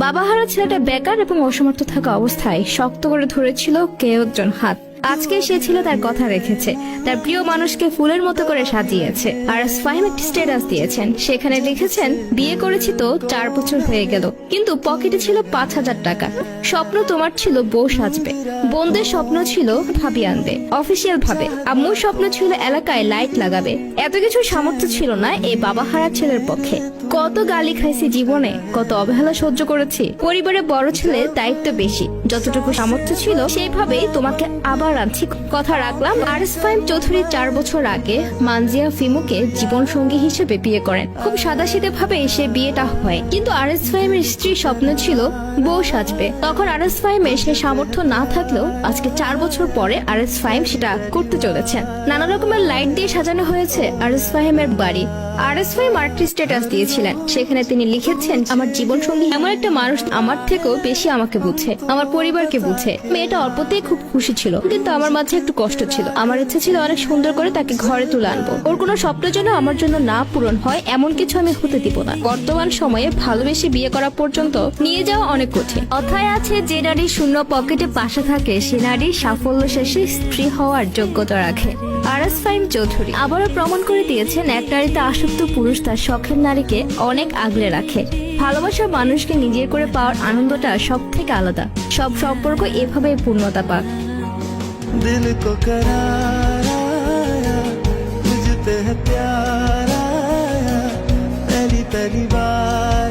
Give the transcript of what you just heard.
বাবা হারা ছেলেটা বেকার এবং অসমর্থ থাকা অবস্থায় শক্ত করে ধরেছিল কেউ একজন হাত। আজকে সে ছিল তার কথা রেখেছে, তার প্রিয় মানুষকে ফুলের মতো করে সাজিয়েছে। আর ফাহিম একটি স্ট্যাটাস দিয়েছেন, সেখানে লিখেছেন, বিয়ে করেছি তো 4 বছর হয়ে গেল, কিন্তু পকেটে ছিল 5,000 টাকা। স্বপ্ন তোমার ছিল বউ সাজবে, বোনদের স্বপ্ন ছিল ভাবি আনবে অফিসিয়াল ভাবে, আম্মুর স্বপ্ন ছিল এলাকায় লাইট লাগাবে। এত কিছু সামর্থ্য ছিল না এই বাবা হারা ছেলের পক্ষে। কত গালি খাইছি জীবনে, কত অবহেলা সহ্য করেছি। পরিবারে বড় ছেলে, দায়িত্ব বেশি, যতটুকু সামর্থ্য ছিল সেইভাবেই তোমাকে আবার আনছি, কথা রাখলাম। আরএস ফাহিম চৌধুরী 4 বছর আগে মানজিয়া ফিমুকে জীবন সঙ্গী হিসেবে বিয়ে করেন। খুব সাদাসিধে ভাবে সে বিয়েটা হয়, কিন্তু আরএস ফাহিমের স্ত্রীর স্বপ্ন ছিল বউ সাজবে। তখন আরএস ফাহিমের সে সামর্থ্য না থাকলেও আজকে 4 বছর পরে আরএস ফাহিম সেটা করতে চলেছেন। নানা রকমের লাইট দিয়ে সাজানো হয়েছে আরএস ফাহিমের বাড়ি। আরএস ফাহিম আরেকটি স্ট্যাটাস দিয়েছিলেন, সেখানে তিনি লিখেছেন, আমার জীবন সঙ্গী এমন একটা মানুষ আমার থেকেও বেশি আমাকে বুঝে, আমার পরিবারকে বুঝে। মেয়েটা অল্পতেই খুব খুশি ছিল, কিন্তু আমার মাঝে একটু কষ্ট ছিল। আমার ইচ্ছা ছিল অনেক সুন্দর করে তাকে ঘরে তুলে আনবো। ওর কোনো স্বপ্ন যেন আমার জন্য না পূরণ হয় এমন কিছু আমি হতে দিব না। বর্তমান সময়ে ভালোবেসে বিয়ে করা পর্যন্ত নিয়ে যাওয়া অনেক কঠিন। কথায় আছে, যে নারী শূন্য পকেটে পাশে থাকে সে নারী সাফল্য শেষে স্ত্রী হওয়ার যোগ্যতা রাখে। আরএস ফাহিম চৌধুরী আবারও প্রমাণ করে দিয়েছেন, এক নারীতে আসক্ত পুরুষ তার শখের নারীকে অনেক আগলে রাখে। ভালোবাসার মানুষকে নিজের করে পাওয়ার আনন্দটা সব থেকে আলাদা। সব সম্পর্ক এভাবেই পূর্ণতা পাক। दिल को करार आया, तुझ पे है प्यार आया, पहली पहली बार